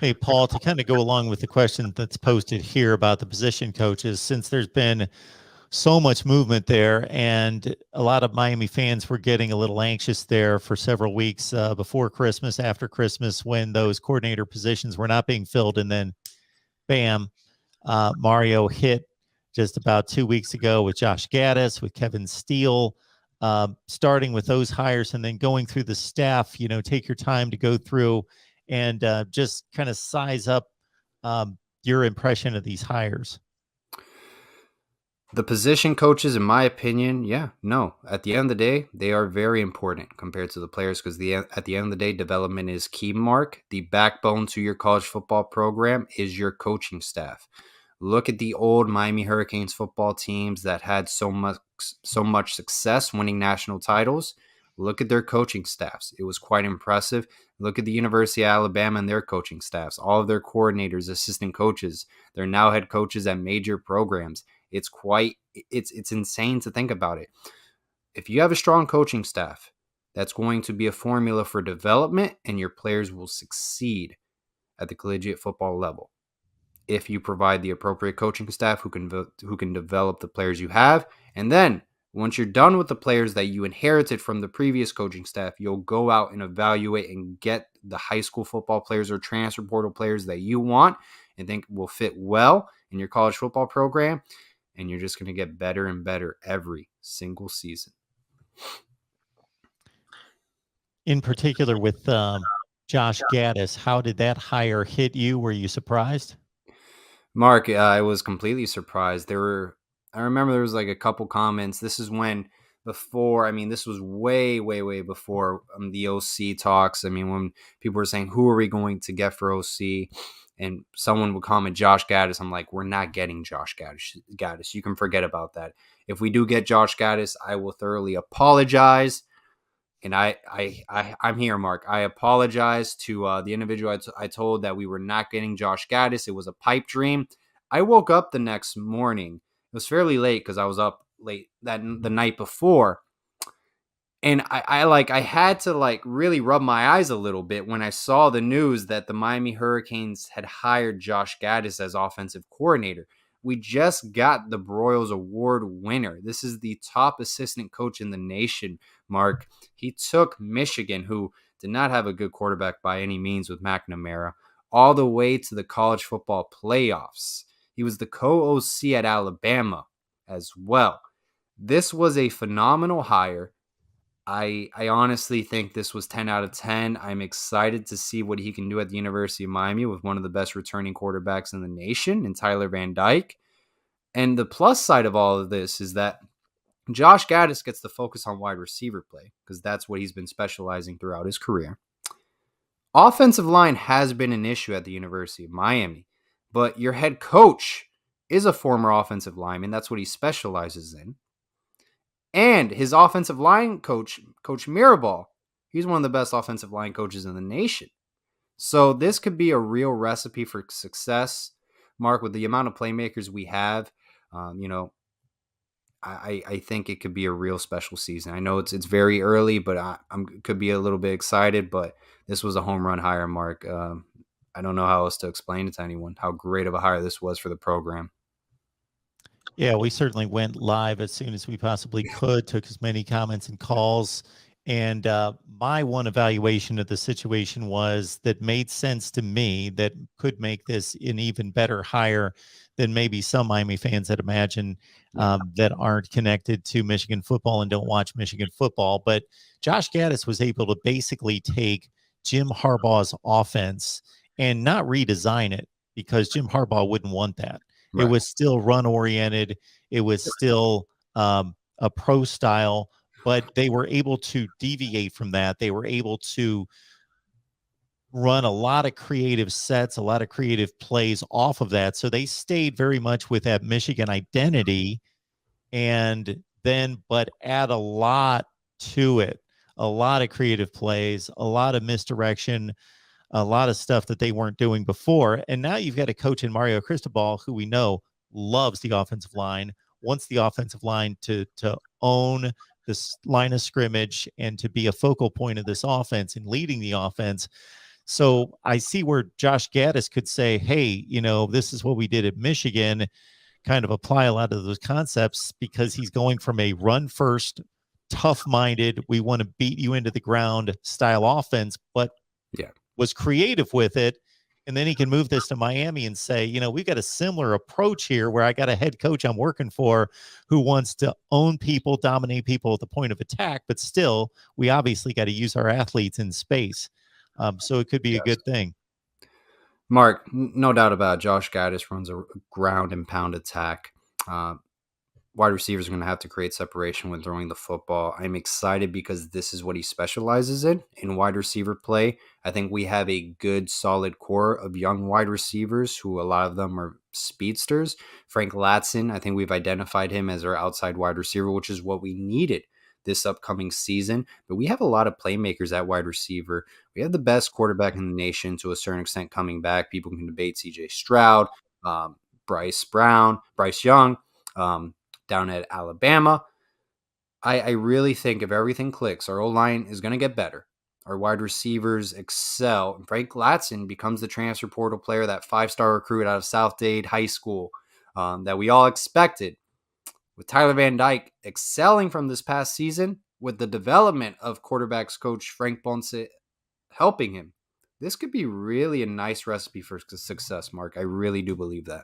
Hey, Paul, to kind of go along with the question that's posted here about the position coaches, since there's been so much movement there, and a lot of Miami fans were getting a little anxious there for several weeks before Christmas, after Christmas, when those coordinator positions were not being filled. And then, bam, Mario hit just about 2 weeks ago with Josh Gattis, with Kevin Steele, starting with those hires and then going through the staff. Take your time to go through and just kind of size up your impression of these hires. The position coaches, in my opinion, no. At the end of the day, they are very important compared to the players because at the end of the day, development is key, Mark. The backbone to your college football program is your coaching staff. Look at the old Miami Hurricanes football teams that had so much success winning national titles. Look at their coaching staffs. It was quite impressive. Look at the University of Alabama and their coaching staffs. All of their coordinators, assistant coaches, they're now head coaches at major programs. It's insane to think about it. If you have a strong coaching staff, that's going to be a formula for development, and your players will succeed at the collegiate football level. If you provide the appropriate coaching staff who can develop the players you have, and then once you're done with the players that you inherited from the previous coaching staff, you'll go out and evaluate and get the high school football players or transfer portal players that you want and think will fit well in your college football program. And you're just going to get better and better every single season. In particular with Josh Gattis, how did that hire hit you? Were you surprised? Mark, I was completely surprised. I remember there was like a couple comments. This is this was way, way, way before the OC talks. When people were saying, who are we going to get for OC? And someone would comment Josh Gattis. I'm like, we're not getting Josh Gattis. You can forget about that. If we do get Josh Gattis, I will thoroughly apologize. And I'm here, Mark. I apologize to the individual I told that we were not getting Josh Gattis. It was a pipe dream. I woke up the next morning. It was fairly late because I was up late the night before. And I had to really rub my eyes a little bit when I saw the news that the Miami Hurricanes had hired Josh Gattis as offensive coordinator. We just got the Broyles Award winner. This is the top assistant coach in the nation, Mark. He took Michigan, who did not have a good quarterback by any means with McNamara, all the way to the college football playoffs. He was the co-OC at Alabama as well. This was a phenomenal hire. I honestly think this was 10 out of 10. I'm excited to see what he can do at the University of Miami with one of the best returning quarterbacks in the nation in Tyler Van Dyke. And the plus side of all of this is that Josh Gattis gets to focus on wide receiver play because that's what he's been specializing throughout his career. Offensive line has been an issue at the University of Miami, but your head coach is a former offensive lineman. That's what he specializes in. And his offensive line coach, Coach Mirabal, he's one of the best offensive line coaches in the nation. So this could be a real recipe for success, Mark, with the amount of playmakers we have. I think it could be a real special season. I know it's very early, but I could be a little bit excited. But this was a home run hire, Mark. I don't know how else to explain it to anyone how great of a hire this was for the program. Yeah, we certainly went live as soon as we possibly could, took as many comments and calls. And my one evaluation of the situation was that made sense to me that could make this an even better hire than maybe some Miami fans had imagined that aren't connected to Michigan football and don't watch Michigan football. But Josh Gattis was able to basically take Jim Harbaugh's offense and not redesign it because Jim Harbaugh wouldn't want that. Right. It was still run oriented. It was still a pro style, but they were able to deviate from that. They were able to run a lot of creative sets, a lot of creative plays off of that. So they stayed very much with that Michigan identity but add a lot to it, a lot of creative plays, a lot of misdirection, a lot of stuff that they weren't doing before. And now you've got a coach in Mario Cristobal who we know loves the offensive line, wants the offensive line to own this line of scrimmage and to be a focal point of this offense and leading the offense. So I see where Josh Gattis could say, hey, this is what we did at Michigan, kind of apply a lot of those concepts because he's going from a run first, tough minded, we want to beat you into the ground style offense, but Yeah. was creative with it. And then he can move this to Miami and say, we've got a similar approach here where I got a head coach I'm working for who wants to own people, dominate people at the point of attack, but still, we obviously got to use our athletes in space. So it could be a Yes. good thing. Mark, no doubt about it, Josh Gattis runs a ground and pound attack. Uh, Wide receivers are going to have to create separation when throwing the football. I'm excited because this is what he specializes in wide receiver play. I think we have a good, solid core of young wide receivers who a lot of them are speedsters. Frank Latson, I think we've identified him as our outside wide receiver, which is what we needed this upcoming season. But we have a lot of playmakers at wide receiver. We have the best quarterback in the nation to a certain extent coming back. People can debate CJ Stroud, um, Bryce Young. Down at Alabama. I really think if everything clicks, our O-line is going to get better. Our wide receivers excel. And Frank Latson becomes the transfer portal player, that 5-star recruit out of South Dade High School that we all expected. With Tyler Van Dyke excelling from this past season, with the development of quarterbacks coach Frank Ponce helping him, this could be really a nice recipe for success, Mark. I really do believe that.